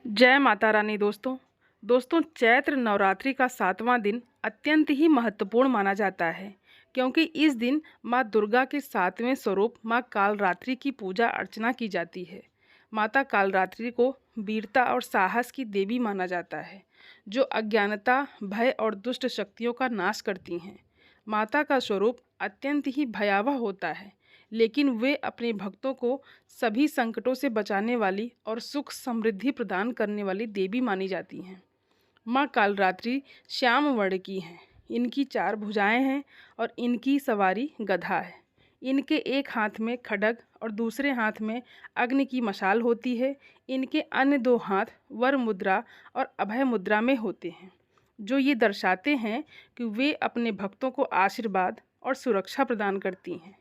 जय माता रानी। दोस्तों चैत्र नवरात्रि का 7वां दिन अत्यंत ही महत्वपूर्ण माना जाता है, क्योंकि इस दिन माँ दुर्गा के 7वें स्वरूप माँ कालरात्रि की पूजा अर्चना की जाती है। माता कालरात्रि को वीरता और साहस की देवी माना जाता है, जो अज्ञानता, भय और दुष्ट शक्तियों का नाश करती हैं। माता का स्वरूप अत्यंत ही भयावह होता है, लेकिन वे अपने भक्तों को सभी संकटों से बचाने वाली और सुख समृद्धि प्रदान करने वाली देवी मानी जाती हैं। माँ कालरात्रि श्याम वर्ण की हैं। इनकी 4 भुजाएं हैं और इनकी सवारी गधा है। इनके एक हाथ में खड्ग और दूसरे हाथ में अग्नि की मशाल होती है। इनके अन्य 2 हाथ वर मुद्रा और अभय मुद्रा में होते हैं, जो ये दर्शाते हैं कि वे अपने भक्तों को आशीर्वाद और सुरक्षा प्रदान करती हैं।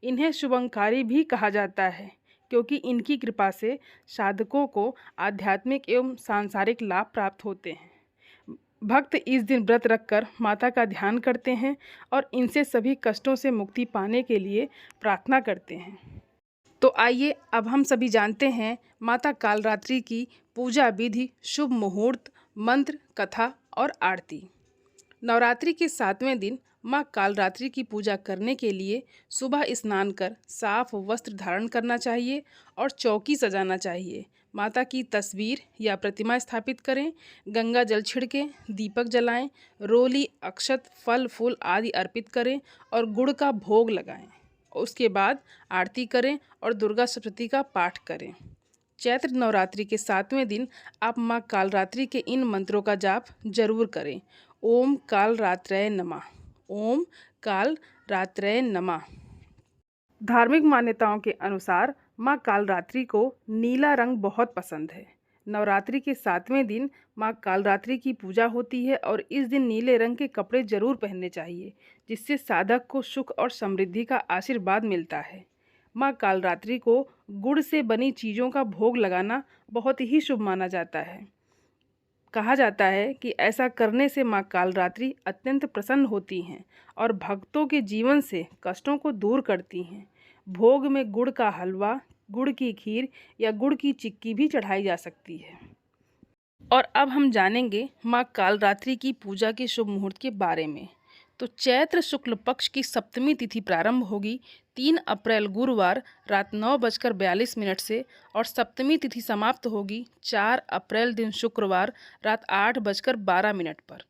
इन्हें शुभंकारी भी कहा जाता है, क्योंकि इनकी कृपा से साधकों को आध्यात्मिक एवं सांसारिक लाभ प्राप्त होते हैं। भक्त इस दिन व्रत रखकर माता का ध्यान करते हैं और इनसे सभी कष्टों से मुक्ति पाने के लिए प्रार्थना करते हैं। तो आइए अब हम सभी जानते हैं माता कालरात्रि की पूजा विधि, शुभ मुहूर्त, मंत्र, कथा और आरती। नवरात्रि के 7वें दिन माँ कालरात्रि की पूजा करने के लिए सुबह स्नान कर साफ वस्त्र धारण करना चाहिए और चौकी सजाना चाहिए। माता की तस्वीर या प्रतिमा स्थापित करें, गंगा जल छिड़कें, दीपक जलाएं, रोली, अक्षत, फल फूल आदि अर्पित करें और गुड़ का भोग लगाएं। उसके बाद आरती करें और दुर्गा सप्तशती का पाठ करें। चैत्र नवरात्रि के 7वें दिन आप माँ कालरात्रि के इन मंत्रों का जाप जरूर करें। ओम कालरात्रये नमः। ओम कालरात्रये नमः। धार्मिक मान्यताओं के अनुसार माँ कालरात्रि को नीला रंग बहुत पसंद है। नवरात्रि के 7वें दिन माँ कालरात्रि की पूजा होती है और इस दिन नीले रंग के कपड़े जरूर पहनने चाहिए, जिससे साधक को सुख और समृद्धि का आशीर्वाद मिलता है। माँ कालरात्रि को गुड़ से बनी चीज़ों का भोग लगाना बहुत ही शुभ माना जाता है। कहा जाता है कि ऐसा करने से माँ कालरात्रि अत्यंत प्रसन्न होती हैं और भक्तों के जीवन से कष्टों को दूर करती हैं। भोग में गुड़ का हलवा, गुड़ की खीर या गुड़ की चिक्की भी चढ़ाई जा सकती है। और अब हम जानेंगे माँ कालरात्रि की पूजा के शुभ मुहूर्त के बारे में। तो चैत्र शुक्ल पक्ष की सप्तमी तिथि प्रारंभ होगी 3 अप्रैल गुरुवार रात 9:42 से और सप्तमी तिथि समाप्त होगी 4 अप्रैल दिन शुक्रवार रात 8:12 पर।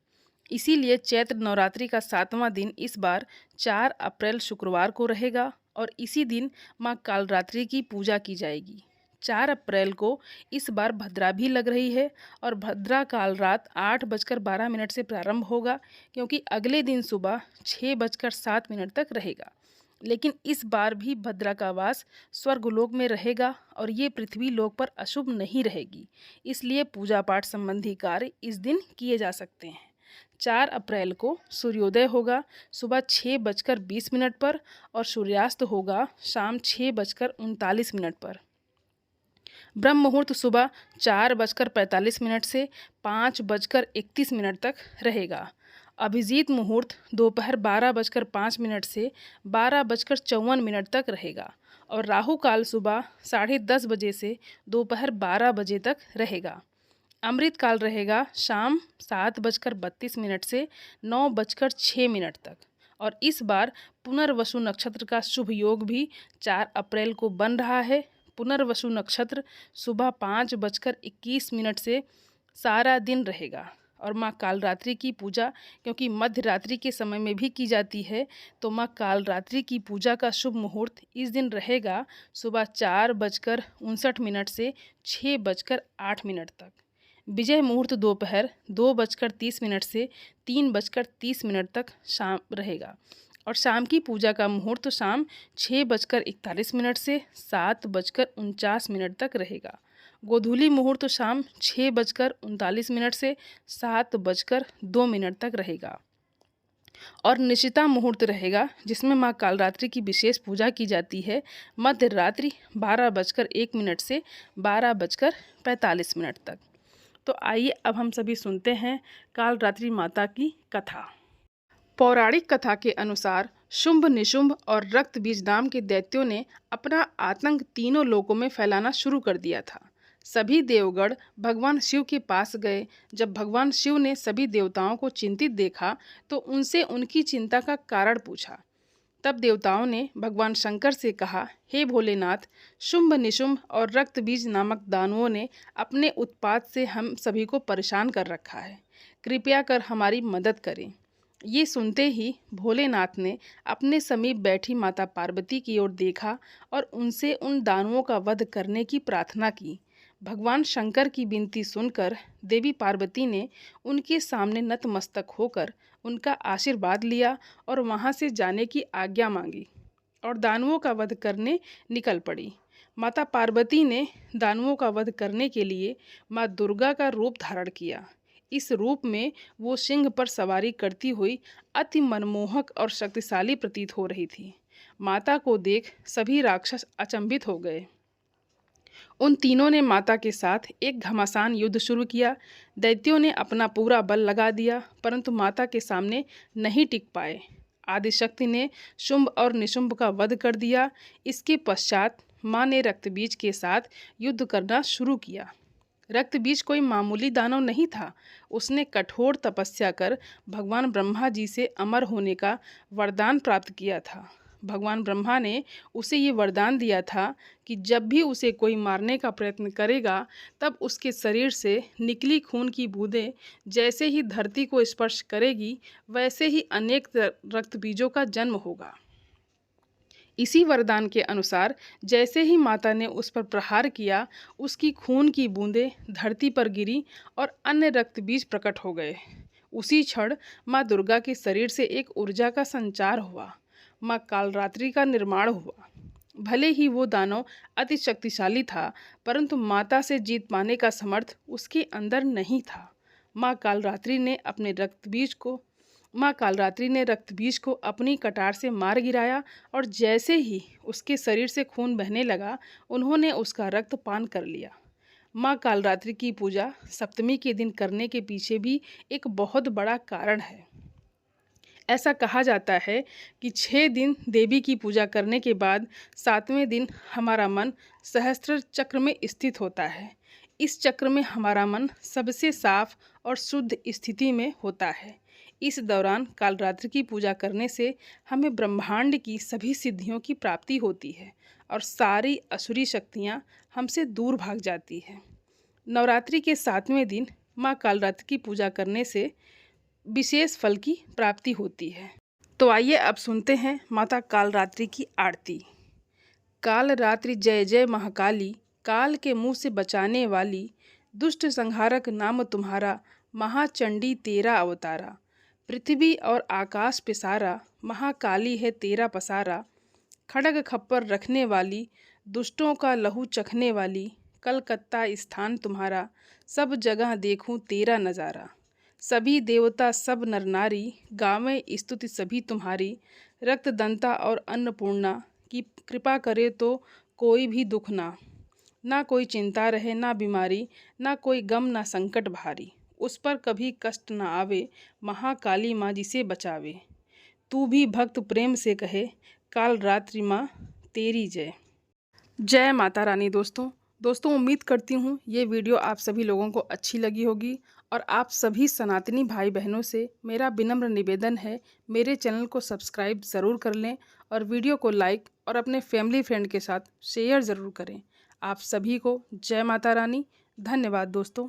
इसीलिए चैत्र नवरात्रि का 7वां दिन इस बार 4 अप्रैल शुक्रवार को रहेगा और इसी दिन माँ कालरात्रि की पूजा की जाएगी। 4 अप्रैल को इस बार भद्रा भी लग रही है और भद्रा काल रात 8:12 से प्रारंभ होगा, क्योंकि अगले दिन सुबह 6:07 तक रहेगा। लेकिन इस बार भी भद्रा का वास स्वर्गलोक में रहेगा और ये पृथ्वी लोक पर अशुभ नहीं रहेगी, इसलिए पूजा पाठ संबंधी कार्य इस दिन किए जा सकते हैं। 4 अप्रैल को सूर्योदय होगा सुबह 6:20 पर और सूर्यास्त होगा शाम 6:39 पर। ब्रह्म मुहूर्त सुबह 4:45 से 5:31 तक रहेगा। अभिजीत मुहूर्त दोपहर 12:05 से 12:54 तक रहेगा और राहु काल सुबह 10:30 बजे से दोपहर 12 बजे तक रहेगा। अमृत काल रहेगा शाम 7:32 से 9:06 तक। और इस बार पुनर्वसु नक्षत्र का शुभ योग भी 4 अप्रैल को बन रहा है। पुनर्वसु नक्षत्र सुबह 5:21 से सारा दिन रहेगा और माँ कालरात्रि की पूजा क्योंकि मध्य रात्रि के समय में भी की जाती है, तो माँ कालरात्रि की पूजा का शुभ मुहूर्त इस दिन रहेगा सुबह 4:59 से 6:08 तक। विजय मुहूर्त दोपहर 2:30 से 3:30 तक शाम रहेगा और शाम की पूजा का मुहूर्त शाम 6:41 से 7:49 तक रहेगा। गोधूली मुहूर्त शाम 6:39 से 7:02 तक रहेगा और निशिता मुहूर्त रहेगा, जिसमें माँ कालरात्रि की विशेष पूजा की जाती है मध्य रात्रि 12:01 से 12:45 तक। तो आइए अब हम सभी सुनते हैं कालरात्रि माता की कथा। पौराणिक कथा के अनुसार शुंभ, निशुंभ और रक्त बीज नाम के दैत्यों ने अपना आतंक तीनों लोकों में फैलाना शुरू कर दिया था। सभी देवगण भगवान शिव के पास गए। जब भगवान शिव ने सभी देवताओं को चिंतित देखा तो उनसे उनकी चिंता का कारण पूछा। तब देवताओं ने भगवान शंकर से कहा, हे भोलेनाथ, शुंभ निशुंभ और रक्तबीज नामक दानवों ने अपने उत्पात से हम सभी को परेशान कर रखा है। कृपया कर हमारी मदद करें। ये सुनते ही भोलेनाथ ने अपने समीप बैठी माता पार्वती की ओर देखा और उनसे उन दानवों का वध करने की प्रार्थना की। भगवान शंकर की विनती सुनकर देवी पार्वती ने उनके सामने नतमस्तक होकर उनका आशीर्वाद लिया और वहां से जाने की आज्ञा मांगी और दानवों का वध करने निकल पड़ी। माता पार्वती ने दानवों का वध करने के लिए माँ दुर्गा का रूप धारण किया। इस रूप में वो सिंह पर सवारी करती हुई अति मनमोहक और शक्तिशाली प्रतीत हो रही थी। माता को देख सभी राक्षस अचंभित हो गए। उन तीनों ने माता के साथ एक घमासान युद्ध शुरू किया। दैत्यों ने अपना पूरा बल लगा दिया परंतु माता के सामने नहीं टिक पाए। आदिशक्ति ने शुंभ और निशुंभ का वध कर दिया। इसके पश्चात माँ ने रक्तबीज के साथ युद्ध करना शुरू किया। रक्तबीज कोई मामूली दानव नहीं था। उसने कठोर तपस्या कर भगवान ब्रह्मा जी से अमर होने का वरदान प्राप्त किया था। भगवान ब्रह्मा ने उसे ये वरदान दिया था कि जब भी उसे कोई मारने का प्रयत्न करेगा तब उसके शरीर से निकली खून की बूंदें जैसे ही धरती को स्पर्श करेगी वैसे ही अनेक रक्तबीजों का जन्म होगा। इसी वरदान के अनुसार जैसे ही माता ने उस पर प्रहार किया उसकी खून की बूंदें धरती पर गिरी और अन्य रक्तबीज प्रकट हो गए। उसी क्षण माँ दुर्गा के शरीर से एक ऊर्जा का संचार हुआ। माँ कालरात्रि का निर्माण हुआ। भले ही वो दानव अति शक्तिशाली था परंतु माता से जीत पाने का समर्थ उसके अंदर नहीं था। माँ कालरात्रि ने रक्तबीज को अपनी कटार से मार गिराया और जैसे ही उसके शरीर से खून बहने लगा उन्होंने उसका रक्त पान कर लिया। माँ कालरात्रि की पूजा सप्तमी के दिन करने के पीछे भी एक बहुत बड़ा कारण है। ऐसा कहा जाता है कि 6 दिन देवी की पूजा करने के बाद 7वें दिन हमारा मन सहस्त्र चक्र में स्थित होता है। इस चक्र में हमारा मन सबसे साफ और शुद्ध स्थिति में होता है। इस दौरान कालरात्रि की पूजा करने से हमें ब्रह्मांड की सभी सिद्धियों की प्राप्ति होती है और सारी असुरी शक्तियाँ हमसे दूर भाग जाती है। नवरात्रि के 7वें दिन माँ कालरात्रि की पूजा करने से विशेष फल की प्राप्ति होती है। तो आइए अब सुनते हैं माता कालरात्रि की आरती। काल रात्रि जय जय महाकाली, काल के मुँह से बचाने वाली, दुष्ट संहारक नाम तुम्हारा, महाचंडी तेरा अवतारा। पृथ्वी और आकाश पे सारा, महाकाली है तेरा पसारा। खड़ग खप्पर रखने वाली, दुष्टों का लहू चखने वाली, कलकत्ता स्थान तुम्हारा, सब जगह देखूं तेरा नज़ारा। सभी देवता सब नर नारी, गावें स्तुति सभी तुम्हारी। रक्तदंता और अन्नपूर्णा की कृपा करे तो कोई भी दुख ना कोई चिंता रहे, ना बीमारी, ना कोई गम, ना संकट भारी। उस पर कभी कष्ट ना आवे, महाकाली माँ जिसे बचावे। तू भी भक्त प्रेम से कहे, काल रात्रि माँ तेरी जय। जय माता रानी। दोस्तों उम्मीद करती हूँ ये वीडियो आप सभी लोगों को अच्छी लगी होगी और आप सभी सनातनी भाई बहनों से मेरा विनम्र निवेदन है मेरे चैनल को सब्सक्राइब ज़रूर कर लें और वीडियो को लाइक और अपने फैमिली फ्रेंड के साथ शेयर ज़रूर करें। आप सभी को जय माता रानी। धन्यवाद दोस्तों।